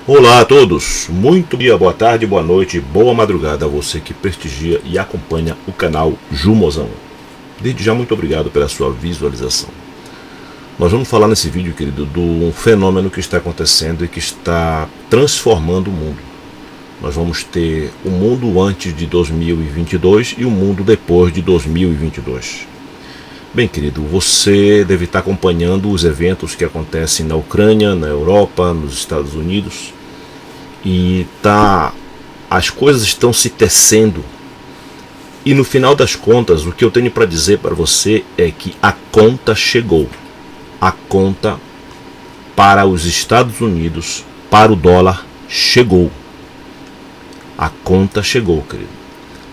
Olá a todos, muito dia, boa tarde, boa noite, boa madrugada a você que prestigia e acompanha o canal Jumozão. Desde já muito obrigado pela sua visualização. Nós vamos falar nesse vídeo, querido, de um fenômeno que está acontecendo e que está transformando o mundo. Nós vamos ter o mundo antes de 2022 e o mundo depois de 2022. Bem, querido, você deve estar acompanhando os eventos que acontecem na Ucrânia, na Europa, nos Estados Unidos. E as coisas estão se tecendo. E no final das contas, o que eu tenho para dizer para você é que a conta chegou. A conta para os Estados Unidos, para o dólar, chegou. A conta chegou, querido.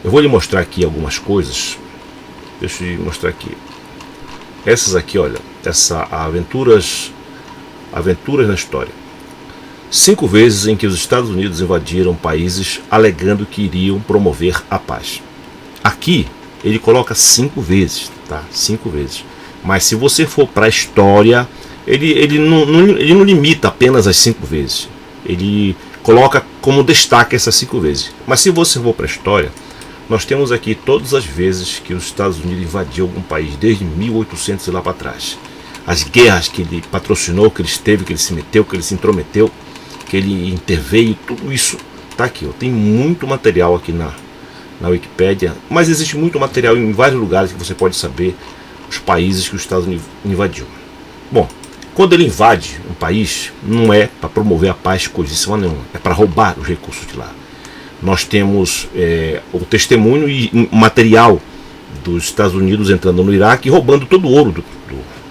Eu vou lhe mostrar aqui algumas coisas. Deixa eu lhe mostrar aqui. Essas aqui, olha, aventuras na história. 5 vezes em que os Estados Unidos invadiram países alegando que iriam promover a paz. Aqui ele coloca 5 vezes, tá? 5 vezes. Mas se você for para a história, ele não limita apenas as 5 vezes. Ele coloca como destaque essas 5 vezes. Mas se você for para a história, nós temos aqui todas as vezes que os Estados Unidos invadiu algum país, desde 1800 e lá para trás. As guerras que ele patrocinou, que ele esteve, que ele se meteu, que ele se intrometeu, que ele interveio, tudo isso está aqui. Tem muito material aqui na Wikipédia, mas existe muito material em vários lugares que você pode saber os países que os Estados Unidos invadiu. Bom, quando ele invade um país, não é para promover a paz coisíssima nenhuma, é para roubar os recursos de lá. Nós temos o testemunho e material dos Estados Unidos entrando no Iraque e roubando todo o ouro do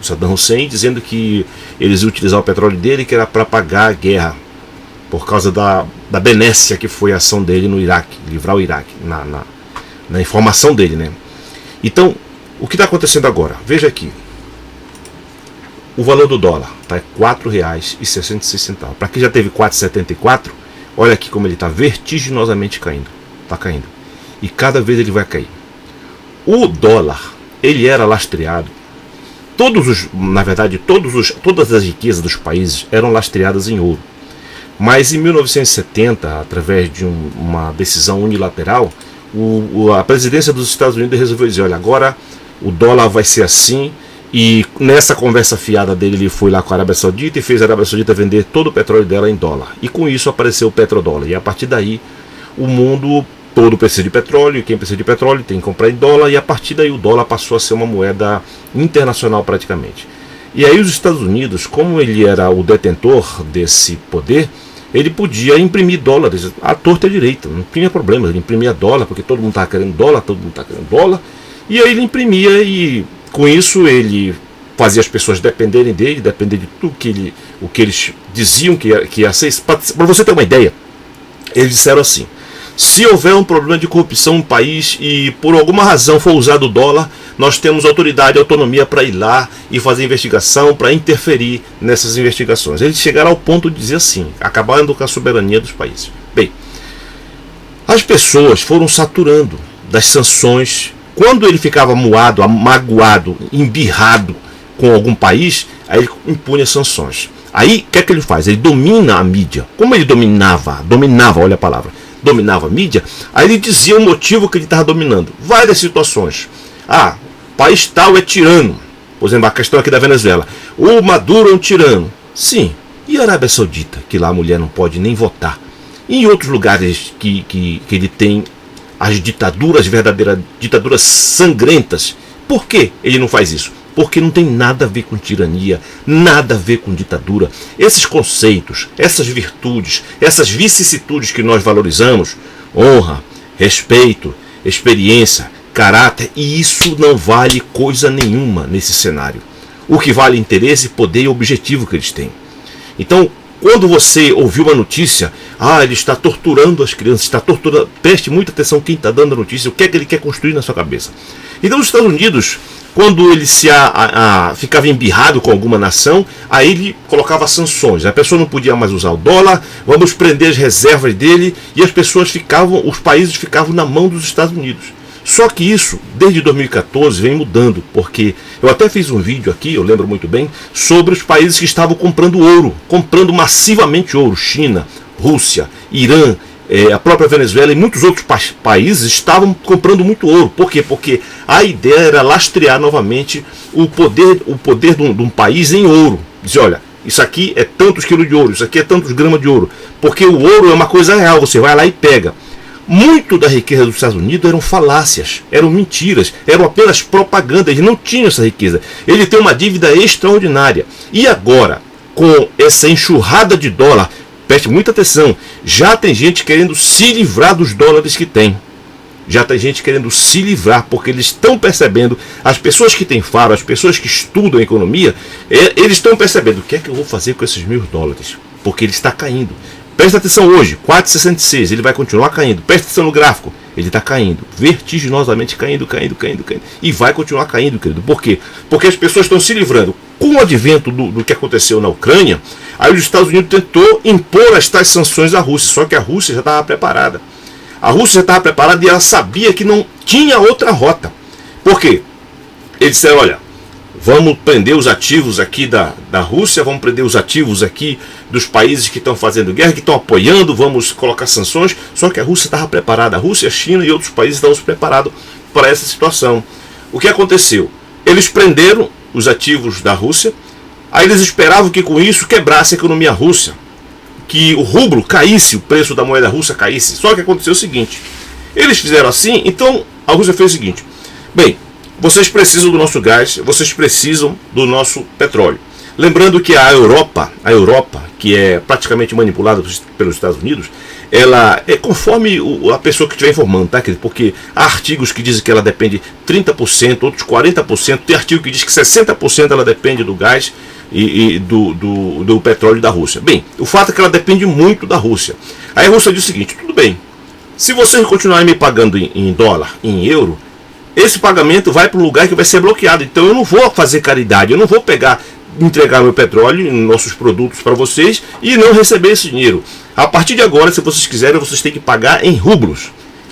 Saddam Hussein, dizendo que eles iam utilizar o petróleo dele, que era para pagar a guerra, por causa da benécia que foi a ação dele no Iraque, livrar o Iraque, na informação dele, né? Então, o que está acontecendo agora? Veja aqui. O valor do dólar tá, é R$ 4,66. Para quem já teve 4,74, olha aqui como ele está vertiginosamente caindo. Está caindo. E cada vez ele vai cair. O dólar, ele era lastreado. Todas as riquezas dos países eram lastreadas em ouro. Mas em 1970, através de uma decisão unilateral, a presidência dos Estados Unidos resolveu dizer, olha, agora o dólar vai ser assim. E nessa conversa fiada dele, ele foi lá com a Arábia Saudita e fez a Arábia Saudita vender todo o petróleo dela em dólar. E com isso apareceu o petrodólar. E a partir daí, o mundo todo precisa de petróleo. E quem precisa de petróleo tem que comprar em dólar. E a partir daí o dólar passou a ser uma moeda internacional praticamente. E aí os Estados Unidos, como ele era o detentor desse poder, ele podia imprimir dólares à torta e à direita. Não tinha problema, ele imprimia dólar, porque todo mundo estava querendo dólar, todo mundo estava querendo dólar. E aí ele imprimia e com isso ele fazia as pessoas dependerem dele, depender de tudo o que eles diziam que ia ser. Para você ter uma ideia, eles disseram assim: se houver um problema de corrupção no país e por alguma razão for usado o dólar, nós temos autoridade e autonomia para ir lá e fazer investigação, para interferir nessas investigações. Eles chegaram ao ponto de dizer assim, acabando com a soberania dos países. Bem, as pessoas foram saturando das sanções. Quando ele ficava magoado, embirrado com algum país, aí ele impunha sanções. Aí, o que é que ele faz? Ele domina a mídia. Como ele dominava, olha a palavra, dominava a mídia, aí ele dizia o motivo que ele estava dominando. Várias situações. País tal é tirano. Por exemplo, a questão aqui da Venezuela. O Maduro é um tirano. Sim. E a Arábia Saudita, que lá a mulher não pode nem votar. E em outros lugares que ele tem as ditaduras, verdadeiras ditaduras sangrentas. Por que ele não faz isso? Porque não tem nada a ver com tirania, nada a ver com ditadura. Esses conceitos, essas virtudes, essas vicissitudes que nós valorizamos, honra, respeito, experiência, caráter, e isso não vale coisa nenhuma nesse cenário. O que vale é interesse, poder e objetivo que eles têm. Então, quando você ouviu uma notícia, ele está torturando as crianças, está torturando, preste muita atenção quem está dando a notícia, o que é que ele quer construir na sua cabeça. Então os Estados Unidos, quando ele ficava embirrado com alguma nação, aí ele colocava sanções. A pessoa não podia mais usar o dólar, vamos prender as reservas dele, e os países ficavam na mão dos Estados Unidos. Só que isso, desde 2014, vem mudando, porque eu até fiz um vídeo aqui, eu lembro muito bem, sobre os países que estavam comprando ouro, comprando massivamente ouro. China, Rússia, Irã, a própria Venezuela e muitos outros países estavam comprando muito ouro. Por quê? Porque a ideia era lastrear novamente o poder de um país em ouro. Dizer, olha, isso aqui é tantos quilos de ouro, isso aqui é tantos gramas de ouro. Porque o ouro é uma coisa real, você vai lá e pega. Muito da riqueza dos Estados Unidos eram falácias, eram mentiras, eram apenas propaganda, eles não tinham essa riqueza. Ele tem uma dívida extraordinária. E agora, com essa enxurrada de dólar, preste muita atenção, já tem gente querendo se livrar dos dólares que tem. Já tem gente querendo se livrar, porque eles estão percebendo, as pessoas que têm faro, as pessoas que estudam economia, eles estão percebendo, o que é que eu vou fazer com esses $1.000? Porque ele está caindo. Presta atenção hoje, 4,66, ele vai continuar caindo. Presta atenção no gráfico, ele está caindo, vertiginosamente caindo. E vai continuar caindo, querido. Por quê? Porque as pessoas estão se livrando. Com o advento do que aconteceu na Ucrânia, aí os Estados Unidos tentou impor as tais sanções à Rússia, só que a Rússia já estava preparada. A Rússia já estava preparada e ela sabia que não tinha outra rota. Por quê? Eles disseram, olha, vamos prender os ativos aqui da Rússia, vamos prender os ativos aqui dos países que estão fazendo guerra, que estão apoiando, vamos colocar sanções. Só que a Rússia estava preparada, a Rússia, a China e outros países estavam preparados para essa situação. O que aconteceu? Eles prenderam os ativos da Rússia, aí eles esperavam que com isso quebrasse a economia russa, que o rublo caísse, o preço da moeda russa caísse. Só que aconteceu o seguinte, eles fizeram assim, então a Rússia fez o seguinte, bem, vocês precisam do nosso gás, vocês precisam do nosso petróleo. Lembrando que a Europa, que é praticamente manipulada pelos Estados Unidos, ela é conforme a pessoa que estiver informando, tá, querido? Porque há artigos que dizem que ela depende 30%, outros 40%, tem artigo que diz que 60% ela depende do gás e do petróleo da Rússia. Bem, o fato é que ela depende muito da Rússia. Aí a Rússia diz o seguinte, tudo bem, se vocês continuarem me pagando em dólar, em euro, esse pagamento vai para um lugar que vai ser bloqueado. Então eu não vou fazer caridade, eu não vou entregar meu petróleo, nossos produtos para vocês e não receber esse dinheiro. A partir de agora, se vocês quiserem, vocês têm que pagar em rublos.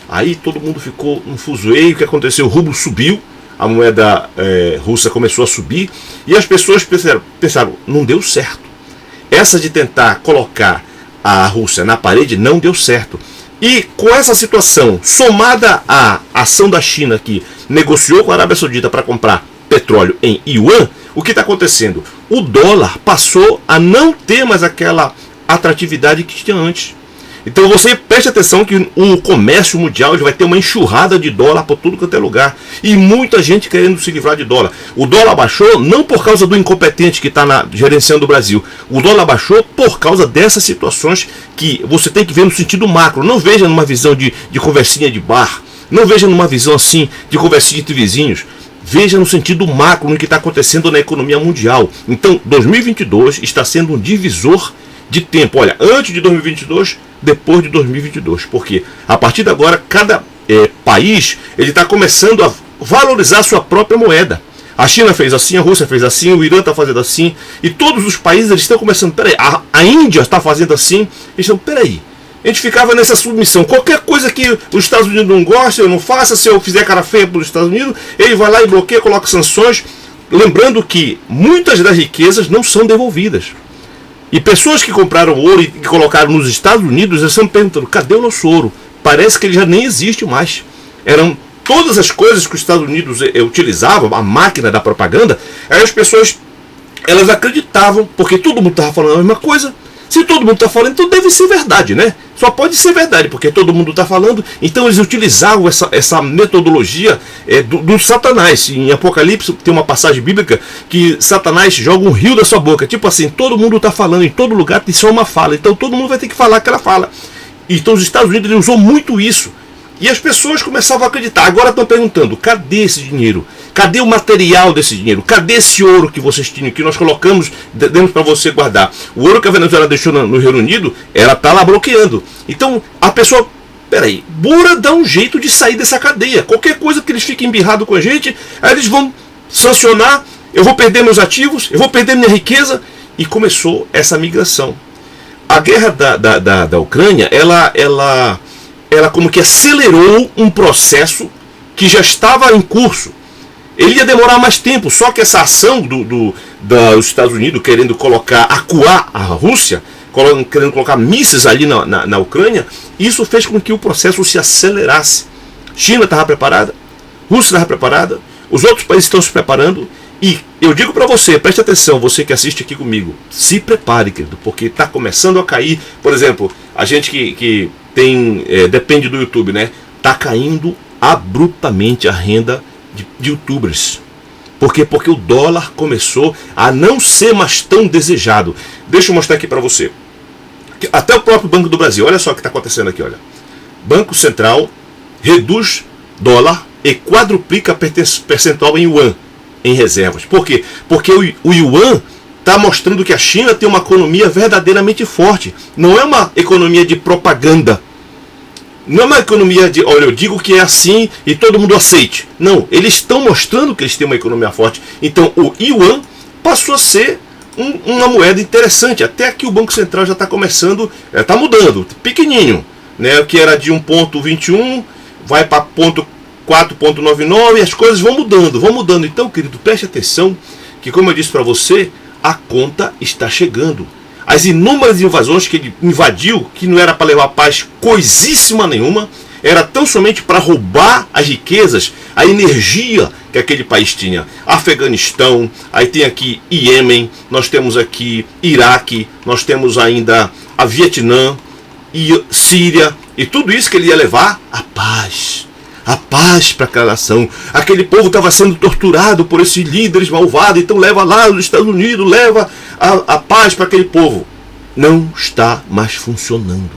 Aí todo mundo ficou um fuzuê. O que aconteceu? O rublo subiu, a moeda russa começou a subir e as pessoas pensaram, não deu certo. Essa de tentar colocar a Rússia na parede não deu certo. E com essa situação, somada à ação da China que negociou com a Arábia Saudita para comprar petróleo em yuan, o que está acontecendo? O dólar passou a não ter mais aquela atratividade que tinha antes. Então você preste atenção que o comércio mundial ele vai ter uma enxurrada de dólar por tudo quanto é lugar. E muita gente querendo se livrar de dólar. O dólar baixou não por causa do incompetente que está gerenciando o Brasil. O dólar baixou por causa dessas situações que você tem que ver no sentido macro. Não veja numa visão de conversinha de bar. Não veja numa visão assim de conversinha entre vizinhos. Veja no sentido macro no que está acontecendo na economia mundial. Então 2022 está sendo um divisor de tempo. Olha, antes de 2022, depois de 2022. Porque a partir de agora, cada país ele está começando a valorizar a sua própria moeda. A China fez assim, a Rússia fez assim, o Irã está fazendo assim. E todos os países eles estão começando, peraí, a Índia está fazendo assim. Eles estão, peraí. A gente ficava nessa submissão. Qualquer coisa que os Estados Unidos não gostam, eu não faça. Se eu fizer cara feia para os Estados Unidos, ele vai lá e bloqueia, coloca sanções. Lembrando que muitas das riquezas não são devolvidas. E pessoas que compraram ouro e que colocaram nos Estados Unidos, eles estão perguntando, cadê o nosso ouro? Parece que ele já nem existe mais. Eram todas as coisas que os Estados Unidos utilizavam, a máquina da propaganda, aí as pessoas elas acreditavam, porque todo mundo estava falando a mesma coisa. Se todo mundo está falando, então deve ser verdade, né? Só pode ser verdade, porque todo mundo está falando. Então eles utilizavam essa metodologia do Satanás. Em Apocalipse tem uma passagem bíblica que Satanás joga um rio da sua boca. Tipo assim, todo mundo está falando, em todo lugar tem só uma fala. Então todo mundo vai ter que falar aquela fala. Então os Estados Unidos ele usou muito isso. E as pessoas começavam a acreditar. Agora estão perguntando, cadê esse dinheiro? Cadê o material desse dinheiro? Cadê esse ouro que vocês tinham, que nós colocamos dentro para você guardar? O ouro que a Venezuela deixou no Reino Unido, ela está lá bloqueando. Então a pessoa, peraí, bora dar um jeito de sair dessa cadeia. Qualquer coisa que eles fiquem embirrados com a gente, aí eles vão sancionar, eu vou perder meus ativos, eu vou perder minha riqueza. E começou essa migração. A guerra da Ucrânia, ela como que acelerou um processo que já estava em curso. Ele ia demorar mais tempo, só que essa ação dos Estados Unidos querendo acuar a Rússia, querendo colocar mísseis ali na Ucrânia, isso fez com que o processo se acelerasse. China estava preparada, Rússia estava preparada, os outros países estão se preparando. E eu digo para você, preste atenção, você que assiste aqui comigo, se prepare, querido, porque está começando a cair. Por exemplo, a gente que tem depende do YouTube, né? Está caindo abruptamente a renda de youtubers. Por quê? Porque o dólar começou a não ser mais tão desejado. Deixa eu mostrar aqui para você. Até o próprio Banco do Brasil, olha só o que está acontecendo aqui, olha. Banco Central reduz dólar e quadruplica percentual em yuan, em reservas. Por quê? Porque o yuan está mostrando que a China tem uma economia verdadeiramente forte. Não é uma economia de propaganda. Não é uma economia de, olha, eu digo que é assim e todo mundo aceite. Não, eles estão mostrando que eles têm uma economia forte. Então o yuan passou a ser uma moeda interessante. Até que o Banco Central já está começando, está mudando, pequenininho, né? Que era de 1,21, vai para 4,99 e as coisas vão mudando, vão mudando. Então, querido, preste atenção que, como eu disse para você, a conta está chegando. As inúmeras invasões que ele invadiu, que não era para levar paz coisíssima nenhuma, era tão somente para roubar as riquezas, a energia que aquele país tinha. Afeganistão, aí tem aqui Iêmen, nós temos aqui Iraque, nós temos ainda a Vietnã, e Síria, e tudo isso que ele ia levar, a paz para aquela nação. Aquele povo estava sendo torturado por esses líderes malvados, então leva lá os Estados Unidos, leva a paz para aquele povo. Não está mais funcionando.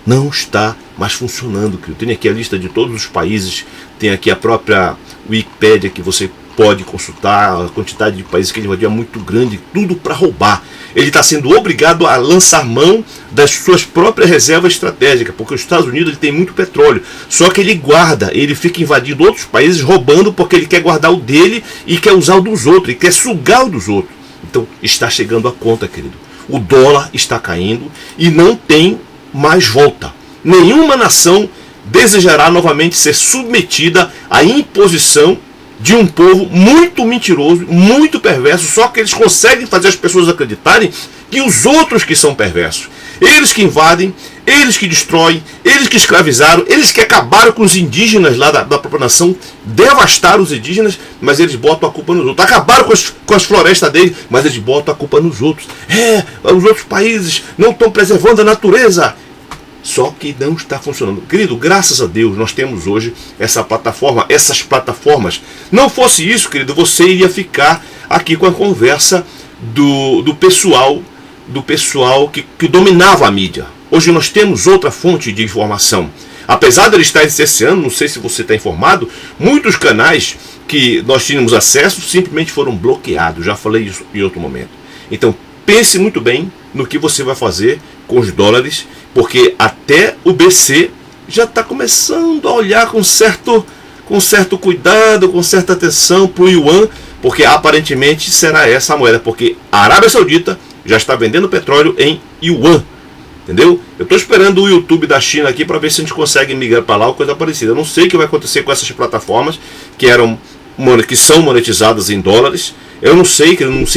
Não está mais funcionando. Tem aqui a lista de todos os países, tem aqui a própria Wikipédia que você pode consultar, a quantidade de países que ele invadiu é muito grande, tudo para roubar. Ele está sendo obrigado a lançar mão das suas próprias reservas estratégicas, porque os Estados Unidos ele tem muito petróleo, só que ele guarda, ele fica invadindo outros países, roubando, porque ele quer guardar o dele e quer usar o dos outros, ele quer sugar o dos outros. Então está chegando a conta, querido. O dólar está caindo e não tem mais volta. Nenhuma nação desejará novamente ser submetida à imposição de um povo muito mentiroso, muito perverso, só que eles conseguem fazer as pessoas acreditarem que os outros que são perversos. Eles que invadem, eles que destroem, eles que escravizaram, eles que acabaram com os indígenas lá da própria nação, devastaram os indígenas, mas eles botam a culpa nos outros. Acabaram com as florestas deles, mas eles botam a culpa nos outros. Os outros países não estão preservando a natureza. Só que não está funcionando. Querido, graças a Deus nós temos hoje essa plataforma, essas plataformas. Não fosse isso, querido, você iria ficar aqui com a conversa do pessoal que dominava a mídia. Hoje nós temos outra fonte de informação. Apesar de ele estar cesseando, não sei se você está informado, muitos canais que nós tínhamos acesso simplesmente foram bloqueados. Já falei isso em outro momento. Então pense muito bem no que você vai fazer com os dólares, porque até o BC já está começando a olhar com certo cuidado, com certa atenção para o yuan, porque aparentemente será essa a moeda, porque a Arábia Saudita já está vendendo petróleo em yuan, entendeu? Eu estou esperando o YouTube da China aqui para ver se a gente consegue migrar para lá ou coisa parecida. Eu não sei o que vai acontecer com essas plataformas que são monetizadas em dólares. Eu não sei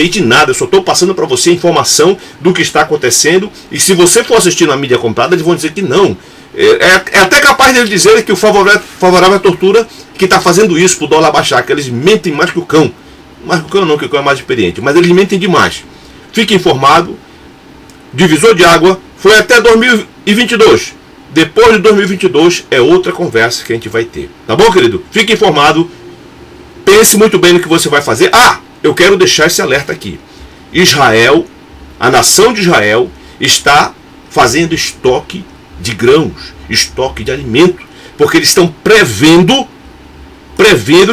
de nada, eu só estou passando para você a informação do que está acontecendo. E se você for assistir na mídia comprada, eles vão dizer que não. É até capaz de eles dizerem que o favorável à tortura que está fazendo isso para o dólar baixar, que eles mentem mais que o cão. Mais que o cão não, que o cão é mais experiente, mas eles mentem demais. Fique informado, divisor de água foi até 2022. Depois de 2022 é outra conversa que a gente vai ter. Tá bom, querido? Fique informado, pense muito bem no que você vai fazer. Eu quero deixar esse alerta aqui. Israel, a nação de Israel, está fazendo estoque de grãos, estoque de alimento, porque eles estão prevendo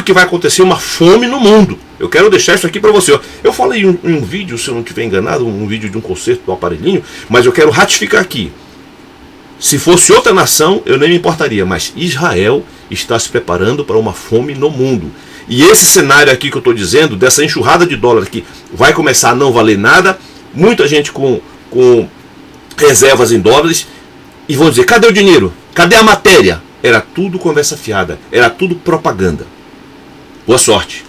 que vai acontecer uma fome no mundo. Eu quero deixar isso aqui para você. Eu falei em um vídeo, se eu não estiver enganado, um vídeo de um concerto do aparelhinho, mas eu quero ratificar aqui. Se fosse outra nação, eu nem me importaria, mas Israel está se preparando para uma fome no mundo. E esse cenário aqui que eu estou dizendo, dessa enxurrada de dólar que vai começar a não valer nada, muita gente com reservas em dólares, e vão dizer, cadê o dinheiro? Cadê a matéria? Era tudo conversa fiada, era tudo propaganda. Boa sorte.